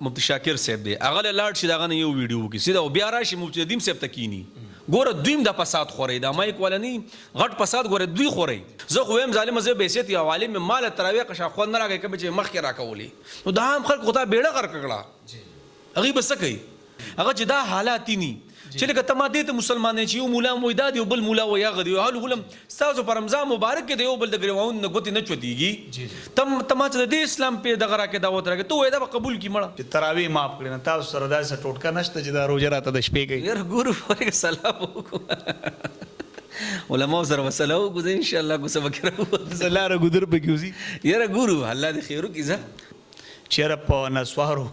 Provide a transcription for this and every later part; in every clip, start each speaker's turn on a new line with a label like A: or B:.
A: مفتی شاکر صاحب دی هغه له لاړ شي د هغه نه یو ویډیو وکړي سیده بیا راشي مفتی ندیم صاحب ته کینی ګوره دویم د فساد خورئ دا مایک والا نی غټ فساد ګوره دوی خورئ زه خو وایم ظالمه زه بحیثیت یو عالم مال تراویح قشا خوند نه راکوي که چې مخکې راکولې نو دا هم خلک خو تا بیړه غرق کړه هغوی به څه کوي هغه چې دا حالات ني چې لکه ته ما دې ته مسلمان یې چې یو مولا مو دا دی او بل مولا وایي هغه دی هلو هلم ستاسو په رمضان مبارک کې د یو بل د ګریوان نه ګوتې نه چوتېږي ته ما چې د دې اسلام په دغه راکې دعوت راکې ته وایې دا به قبول کړي مړه
B: چې تراویح معاف کړي نه تاسو سره داسې ټوټکه نشته چې دا روژه راته د شپې کوي
A: یاره ګورو فارغ سلام وکړو علماء سره مسله وکړو انشاءالله کوڅه به کې راووځو
B: زه لاره ګودر پکې وځي
A: یاره ګورو الله دې خیر وکړي زه
B: چېرې په نسوارو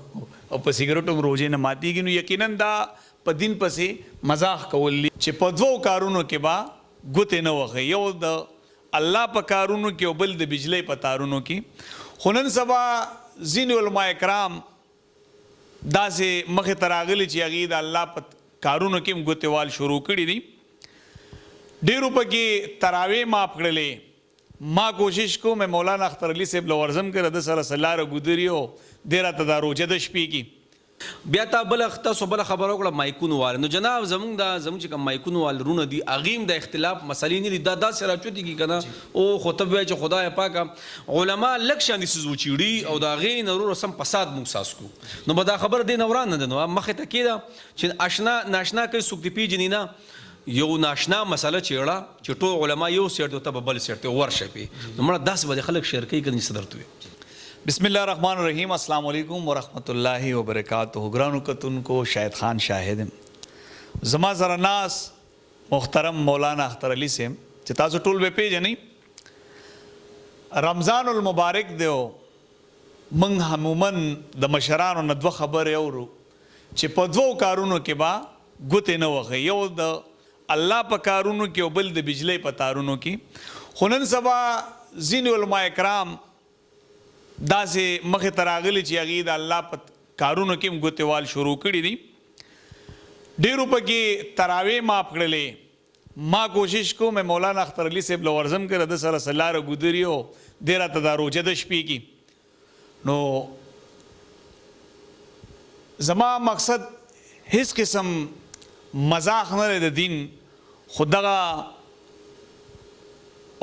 B: او په سګرټو هم روژې نه ماتېږي نو یقینا دا په دین پسې مزاح کول دي چې په دوو کارونو کې به ګوتې نه وهئ یو د الله په کارونو کې او بل د بجلۍ په تارونو کې خو نن سبا ځینې علما کرام داسې مخې ته راغلي چې هغې د الله په کارونو کې هم ګوتې وال شروع کړي دي ډېرو پکې تراویح معاف کړلې ما کوشش کوم مولانا اختر علي صاحب له ورځم کړه د سره لاره ګودري او دی راته دا روژه د شپې کې
A: بیا تا بله تاسو بله خبره وکړه مایکونو والا نو جناب زمونږ چې کوم مایکونو والا رونه دي هغې هم د اختلاف مسلې نه دي دا داسې راچوتېږي که نه او خو ته وایې چې خدای پاکه علما لږ شانې څیز وچیړي او د هغې نه ورو سم فساد موږ ساس کړو نو به دا خبره دې نه وران نه ده نو مخې ته کېده چې ناشنا کوي څوک دې پېژني نه یو ناشنا مسله چېړه چې ټول علما یو سیټ ته به بل سیټ ته ورشه پې نو مړه داسې به د خلک شیر کوي که نه څه درته وي
B: بسم الله الرحمن الرحیم السلام علیکم ورحمۃ اللہ وبرکاتہ ګرانو کتونکو شاهد خان شاهد زما سره ناس محترم مولانا اختر علي صاحب چې تاسو ټول به پیژنئ رمضان المبارک دیو من عموماً د مشرانو نه دوه خبرې اورو چې په دوو کارونو کې به ګوتې نه وهئ یو د الله په کارونو کې او بل د بجلۍ په تارونو کې خو نن سبا ځینې علما کرام داسې مخې ته راغلي چې هغې د الله په کارونو کې هم ګوتې وال شروع کړي دي ډېرو پکې تراویح معاف کړلې ما کوشش کوم مولانا اختر علي صاحب له ورځم کړه د سره لاره ګودري او دی راته دا روژه د شپې کې نو زما مقصد هیڅ قسم مزاح نه دی د دین خو دغه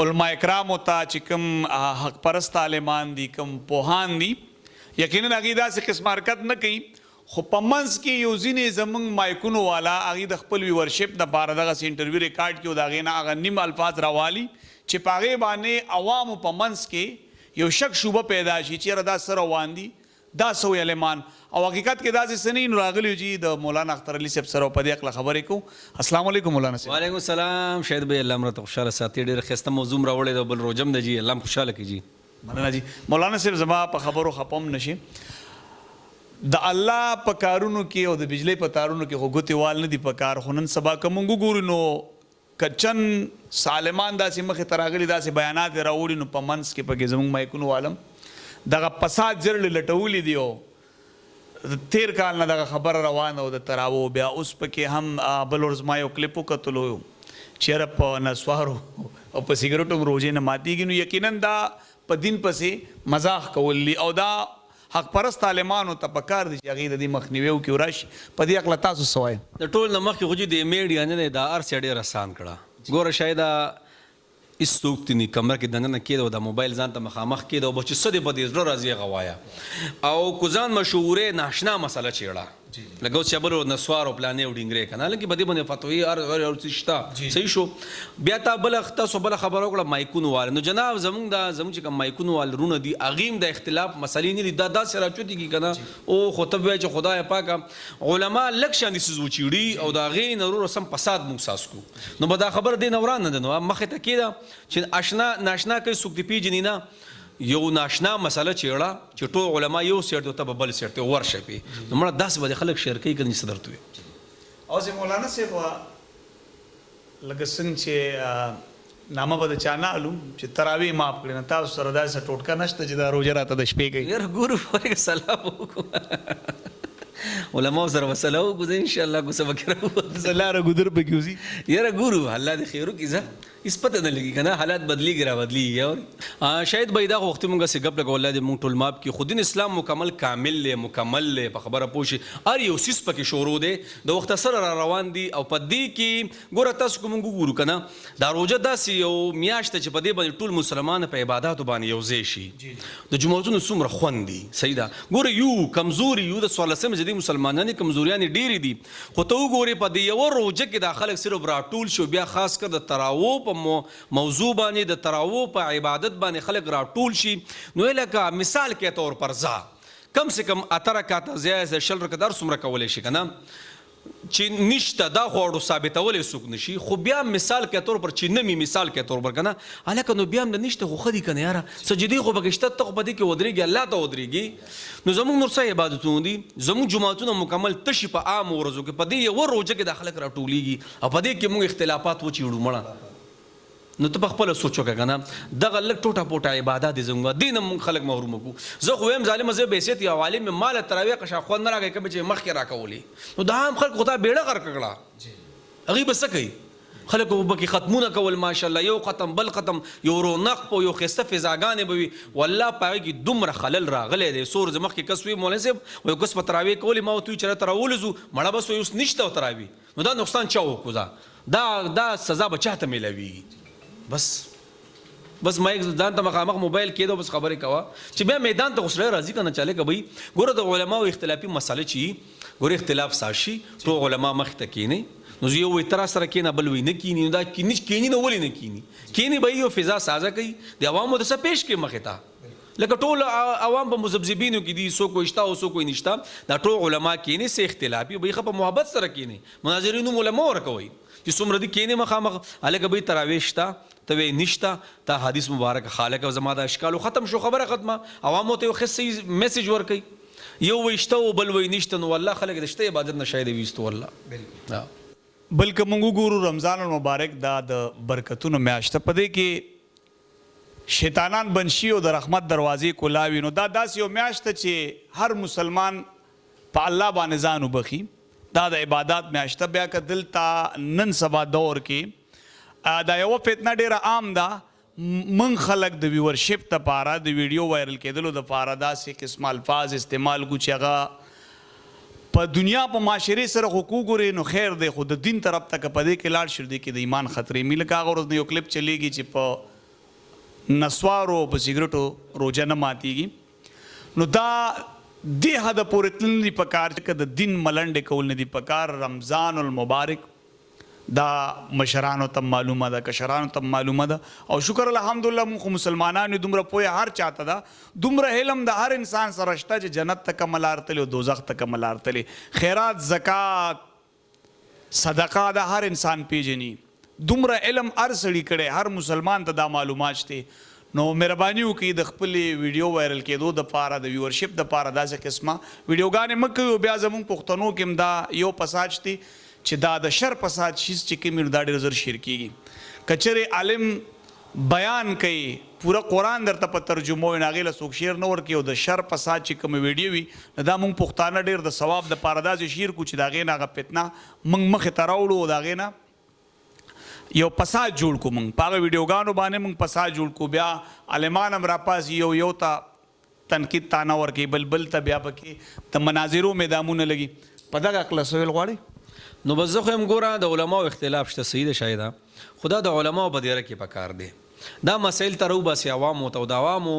B: علما اکرامو ته چې کوم حق پرست عالمان دي کوم پوهان دي یقینا هغوی داسې قسم حرکت نه کوي خو په منځ کې یو ځینې زموږ مایکونو والا هغوی د خپل ویورشپ دپاره دغسې انټرویو ریکارډ کړي او د هغې نه هغه نیم الفاظ راوالي چې په هغې باندې عوامو په منځ کې یو شک شوبه پیدا شي چې یاره دا څه روان دي دا څه وی عالمان او حقیقت کې داسې څه نه نو راغلي چې د مولانا اختر علي صاحب سره په دې هکله خبرې کوو السلام علیکم مولانا صاحب
A: وعلیکم السلام شاید بھائی الله مرته خوشحاله ساتي ډېر ښایسته موضوع م راوړی دی بل روژه م ده جي الله م خوشحاله کړي جي
B: مننه جي مولانا صاحب زما په خبرو خپه هم نشي د الله په کارونو کې او د بجلۍ په تارونو کې خو ګوتې وال نه دي په کار خو نن سبا که مونږ وګورو نو که چند سالمان داسې مخې ته راغلي داسې بیانات یې راوړي نو په منځ کې پکې زموږ مایکونو والم دغه فساد جرړې لټولي دي او تیر کال نه دغه خبره روانه او د تراوو بیا اوس پکې هم بل ورځ ما یو کلیپ وکتلو چېرې په نسوارو او په سګرټو هم روژې نه ماتېږي نو یقینا دا په دین پسې مزاح کول دي او دا حق پرست عالمانو ته پکار دي چې هغې د دې مخنیوی وکړي او راشي په دې هکله تاسو څه وایئ
A: د ټول نه مخکې خو چې د میډیا نه دی دا هر څه ډېر اسان کړه ګوره شاید هېڅ څوک ته نه کمره کې دننه کېده او د موبایل ځان ته مخامخ کېده او به چې څه دی په دې زړه راځي هغه وایه او که ځان مشهورې ناشنا مسله چېړه لکه اوس چې بل نسوار او پلانې او ډینګرې که نه لکه په دې باندې فتوی هر څه شته صحیح شو بیا تا تاسو بله خبره وکړه مایکونو والا نو جناب زمونږ چې کوم مایکونو والا رونه دي هغې هم د اختلاف مسلې نه دي دا داسې راچوتېږي که نه او خو ته وایې چې خدای پاکه علما لږ شانې څیز وچیړي او د هغې نه ورو سم فساد موږ ساس کړو نو به دا خبره دې نه وران نه ده نو مخې ته کېده چې ناشنا کوي څوک دې پېژني نه یو ناشنا مسله چېړه چې ټول علما یو سیټ ته به بل سیټ ته ورشه پې نو مړه داسې به د خلک شیر کوي که نه څه درته وي
B: اوس مولانا صاحب لکه څنګه چې نامه به د چا نه الو چې تراویح معاف کړي نه تاسو سره داسې ټوټکه نشته چې دا روژه راته د شپې کوي
A: یاره ګورو فارغ سلام وکړو علماء سره مسله وکړو زه انشاءالله کوڅه به کې راووځو
B: زه لاره ګودر پکې وځي
A: یاره ګورو الله دې خیر وکړي زه اس پته نه لګي کنه حالات بدلیږي را بدلیږي اور شاید به دا وخت مونږه سي غپ لګول دي مونږ ټول ماپ کې خودین اسلام مکمل کامل له مکمل له په خبره پوشي ار یو سیس پکې شروع دي د وخت سره را روان دي او په دې کې ګوره تاسو کوم ګورو کنه دا روزه داسې یو میاشت چې په دې باندې ټول مسلمان په عبادت باندې یو ځای شي د جمعتون څومره خوندي صحیح ده ګوره یو کمزوري یو د 14 جدي مسلمانانو کمزوریان ډېری دي خو ته وګورې په دې یو روزه کې د خلک صرف راټول شو بیا خاص کر د تراوو په موضوع باندې د تراوو په عبادت باندې خلک راټول شي نو لکه مثال کې طور پر کم سے کم اتره کاته زیاده شل رکدار څومره کولی شي کنه چې نشته دا غوړو ثابتولې څوک نشي خو بیا مثال کې طور پر چې نمی مثال کې طور پر کنه الکه نو بیا هم نشته خو خدي کنه یاره سجدي خو بغشته ته په دې کې ودرېږي الله ته ودرېږي نو زموږ نور څه عبادتونه دي زموږ جمعتونه مکمل تشي په عام ورځو کې په دې یو روزه کې داخله کړه ټولېږي او په دې کې موږ اختلافات وچیړو مړه نو ته په خپل سوچو کې کنه دغه لک ټوټه پوټه عبادت دي زموږ دین هم خلک محروم کو زه خو هم ظالم زه بیسیت یا عالم مال تراویح قشا خو نه راګي کبه چې مخ کې راکولې نو دا هم خلک خدا بیړه غر کړه هغه بس کوي خلکو بکی ختمونه کول ماشاءالله یو ختم بل ختم یو رونق په یو خسته فزاګانې بوي والله پاره کې دومره خلل راغله دي سور زمخ کې کسوي مولوی صاحب و یو کس په تراویح کولې ما تو چر تراولزو مړه بس یوس نشته تراویح نو دا نقصان چا وکړه دا سزا بچاته ملوي بس مایک ځان ته مخامخ موبایل کېدو بس خبرې کوه چې بیا میدان ته غوسره راځي کنه چاله کوي ګوره د علماو اختلافي مسله چی ګوره اختلاف ساشي ټول علما مخ ته کینی نو یو وی تر سره کینه بل وی نه کینی دا کینی نه ولې نه کینی به یو فضا سازه کوي د عوامو د څه پیش کې مخه تا لکه ټول عوام په مذبذبینو کې دي سو کوی شتا او سو کوی نشتا دا ټول علما کینی سه اختلافي به خپ محبت سره کینی مناظرینو علما ورکوي چې څومره دي کینی مخامخ الګ به تراویح شتا ته نشتا تا حدیث مبارک خالق زما د اشکال ختم شو خبره ختمه عوامو ته خصي میسج ورکي یو وشته او بل وی نشته نو والله خلک د شته عبادت نشاید ویستو والله
B: بلکې موږ ګورو رمضان المبارک دا د برکتونو میاشت په دې کې شیطانان بنشي او د رحمت دروازې کولاوي نو دا داس یو میاشت چې هر مسلمان په الله باندې ځان وبخي دا د عبادت میاشت بیا که دلته نن سبا دور کې دا یو فتنه ډیره عام ده من خلق د ویورشپ ته پاره د ویډیو وایرل کېدلو د پاره داسې قسم الفاظ استعمال کو چې هغه په دنیا په معاشري سره حقوق لري نو خیر دی خو د دین طرف ته کپدې کې لاړ شر دی کې د ایمان خطرې مل کا غوړ یو کلیپ چلیږي چې په نسوارو په سیګریټو روزه نه ماتيږي نو دا د حد پورې تللی په کار کې د دین ملنډ کول نه دی په کار رمضان المبارک دا مشرانو ته معلومه ده کشرانو ته معلومه ده او شکر الحمدلله موږ مسلمانانو دومره پوهه هر چاته ده دومره علم د هر انسان سره شته چې جنت ته کوم لار تللی او دوزخ ته کوم لار تللی خیرات زکات صدقه د هر انسان پیژني دومره علم هر سړي کړي هر مسلمان ته دا معلومات شته نو مهرباني وکړئ د خپل ویډیو وایرل کېدو د پاره د ویورشپ د پاره داسې قسمه ویډیوګانې مه کوئ بیا زموږ پښتنو کې هم دا یو پساج دی چې دا د شر فساد شیز چې کوم دا ډېر زر شیر کیږي کچره عالم بیان کوي پورا قرآن درته په ترجمه وي هغې له څوک شیر نه ورکوي او د شر فساد چې کوم ویډیو وي دا موږ پښتانه ډېر د ثواب د پاره داسې شیر کو چې د هغې نه هغه فتنه موږ مخې ته راوړو او د هغې نه یو فساد جوړ کو موږ په هغه ویډیوګانو باندې موږ فساد جوړ کو بیا عالمان هم راپاسي یو ته تنقید تانه ورکوي بل ته بیا پکې د مناظرو میدامونه لګي په دغه عقله سویل غواړي
A: نو بس زه خو هم ګوره د علماو اختلاف شته صحیح ده شایده خدا د علماو په دیره کې پکار دی دا مسایل تر وباسي عوامو ته او د عوامو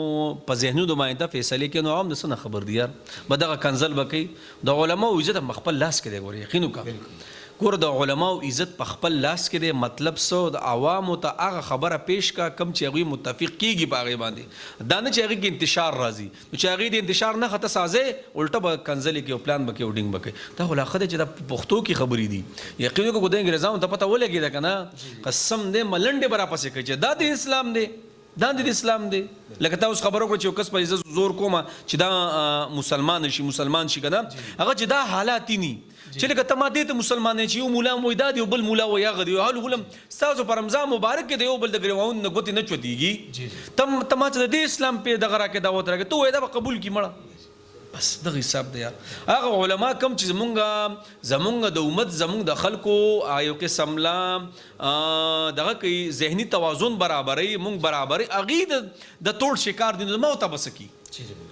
A: په ذهنونو باندې فیصله کوي نو عوام د څه نه خبر دي یار به دغه کنزل به کوي د علماو عزت خپل لاس کې دی ګوره یقین وکړه ګوره د علماو عزت په خپل لاس کې دی مطلب څه د عوامو ته هغه خبره پیش کا کم چې هغوی متفق کیږي په هغې باندې دا نه چې هغې کې انتشار راځي نو چې هغې د انتشار نه خطه سازې الټه به کنزلې کوي او پلان به کوي او ډینګ به کوي دا خو لا ښه دی چې دا پښتو کې خبرې دي یقین وکړو د انګریزانو ته پته ولګېده که نه قسم دی ملنډې به راپسې کوي چې دا د اسلام دی دا د اسلام دی لکه تا اوس خبره وکړه چې یو کس په عزت زور کومه چې دا مسلمان شي که نه هغه چې دا حالات ني چې لکه ته ما دې ته مسلمان چې یو مولا وایي دا دی او بل مولا وایي هغه دی هلو هلم ستاسو په رمضان مبارک کې د یو بل د ګریوانو نه ګوتې نه چوتېږي ته ما چې د دې اسلام پې دغه راکې دعوت راکې ته وایې دا به قبول کړي مړه بس دغه حساب دی یار هغه علما کم چې زمونږ د امت زمونږ د خلکو یو قسم لا دغه کوي ذهني توازن برابرۍ مونږ برابرۍ هغې د توړ شکار دي نو ما ورته بس کی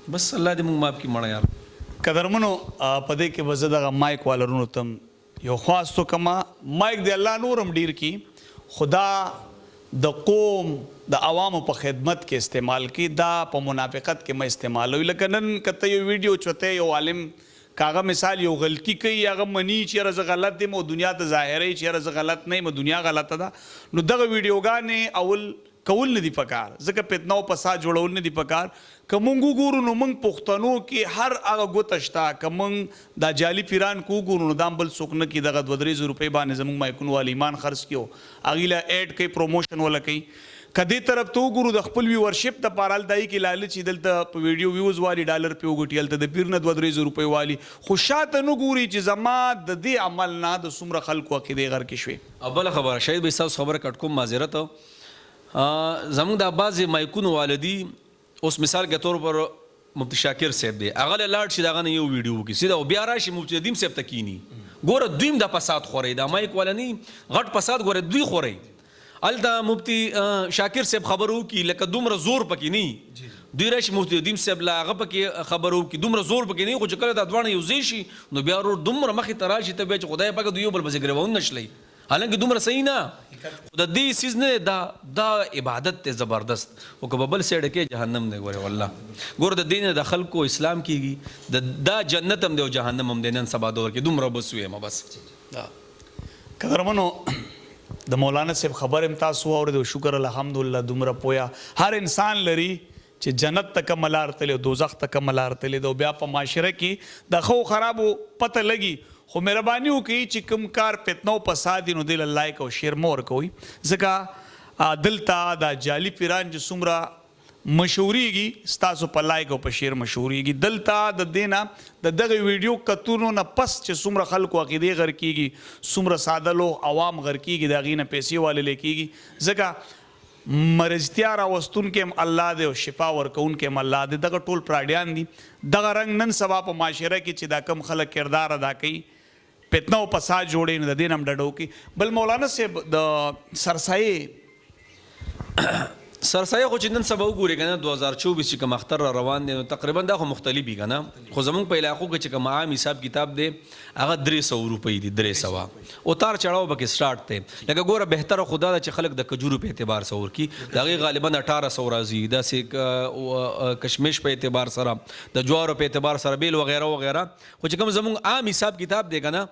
A: بس الله دې مونږ ماف کړي مړه یار
B: قدرمنو په دې کې به زه دغه مایک والرونو تم یو خواستو کما مایک دی الله نورم ډیر کی خدا د قوم د عوامو په خدمت کې استعمال کی دا په منافقت کې ما استعمالوي لکه نن کته یو ویډیو چوته یو عالم کاغه مثال یو غلطی کوي هغه منی چې رز غلط دی مو دنیا ته ظاهري چې رز غلط نه مو دنیا غلطه ده نو دغه ویډیوګانې اول کول نه دی پکار ځکه فتنه او فساد جوړول نه دی پکار کومنګو ګورو نو موږ پښتنو کې هر هغه ګوتشتا کومنګ دا جالي پیران کو ګورو نو دام بل سوکنه کې دغه 2-3 روپۍ باندې زموږ مایکون وال ایمان خرڅ کیو اغیلا اډ کوي پروموشن ولا کوي کدی طرف ته ګورو د خپل ویورشپ د پارال دای کې لالچ دلته په ویډیو ویوز والی ډالر په وګټیل ته د پیرنه 2-3 روپۍ والی خوشاته نو ګوري چې زما د دې عمل نه د سمره خلکو عقیده غر کې شوي
A: اول خبره شاید به تاسو خبره کټ کوم معذرت زموږ د بعضې مایکونو والدي اوس مثال کے طور پر مفتی شاکر صاحب دی هغه له لاړ شي د هغه نه یو ویډیو وکړي سیده او بیا راشي مفتی ندیم صاحب ته کینی ګوره دویم د فساد خورئ دا مایک والا نه غټ فساد ګوره دوی خورئ هلته مفتی شاکر صاحب خبرو وکړي لکه دومره زور پکې نه دوی راشي مفتی ندیم صاحب له هغه پکې خبرو وکړي دومره زور پکې نه خو چې کله دا دواړه یو ځای شي نو بیا ورور دومره مخې ته راشي ته بیا چې خدای پاک دوی یو بل پسې ګرېوون نه شلی حالانکه دومره صحیح نه خو د دې سیز نه دا عبادت ته زبردست او که بل سیډ کې جهنم دی ګوره والله ګوره د دین د خلکو اسلام کیږي دا جنت هم دی او جهنم هم دی نن سبا دور کې دومره بس ویم بس
B: قدرمنو د مولانا صاحب خبر هم تاسو اورید شکر الحمدلله دومره پویا هر انسان لري چې جنت تک ملار تل دوزخ تک ملار تل دو بیا په معاشره کې د خو خرابو پته لګي خو مهرباني وکړي چې کوم کار فتنه او فساد نو دل لایک او شیر مور کوي ځکه دلته دا جالي پیران چې څومره مشهوريږي ستاسو په لایک او په شیر مشهوريږي دلته د دینا د دغه ویډیو کتونو نه پس چې څومره خلکو عقیده غر کیږي څومره ساده لو عوام غر کیږي دا غینه پیسې والے لیکيږي ځکه مرضتیا راوستون کې الله دې او شفا ورکون کې الله دې دغه ټول پراډیان دي دغه رنگ نن سبا په معاشره کې چې دا کم خلک کردار ادا کوي فتنه او فساد جوړې نه د دین هم ډډو کې بل مولانا صاحب د
A: سرسایه خو چې نن سبا وګورئ کنه 2024 چې کوم اختر روان دی نو تقریبا دا خو مختلف وي کنه خو زمونږ په علاقو کې چې کوم عام حساب کتاب دی هغه 300 روپۍ دي 300 او تار چړاو به کې سٹارټ دی لکه ګوره بهتره خدا دا چې خلک د کجورو په اعتبار سور کی دغه غالبا 1800 راځي دا سه کشمش په اعتبار سره د جوارو په اعتبار سره بیل وغیرہ وغیرہ خو چې کوم زمونږ عام حساب کتاب دی کنه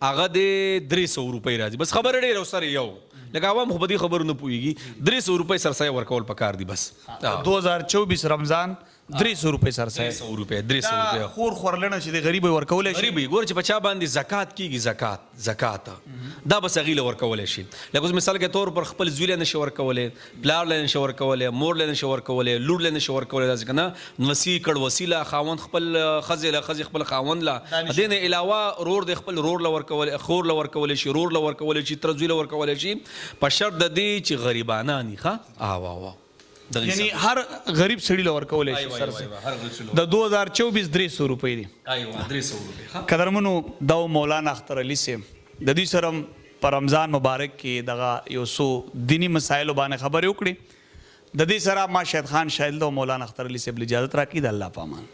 A: هغه د 300 روپۍ راځي بس خبر ډېر سره یو لکه عوام خو بدی خبرو نه پويږي 300 روپۍ سرسایه ورکول پکار دي بس
B: 2024 رمضان 300 روپۍ سرسایه
A: 300 روپۍ
B: خور خورلنه چې د غریب ورکول شي
A: غریب ګور چې بچا باندې زکات کیږي زکات دا بس غیله ورکول شي لکه مثال کے طور پر خپل زویل نه شور کولې پلار له شور کولې مور له شور کولې لور له شور کولې ځکه نه وسی کډ وسیله خاوند خپل خزه خپل خاوند لا دین علاوه رور د خپل رور له ورکول خور له ورکول شي رور له ورکول شي تر زویل ورکول شي په شرط د دې چې غریبانه نه ښه وا
B: یعنی هر غریب سړی لور کولای شي سر د 2024 300 روپۍ دي
A: 300 روپۍ
B: قدرمنو دا مولانا اختر علي سیم د دې سره په رمضان مبارک کې دغه یو سو دینی مسایل باندې خبرې وکړي د دې سره ما شهید خان شاهد او مولانا اختر علي سیم اجازه راکړي د الله پامان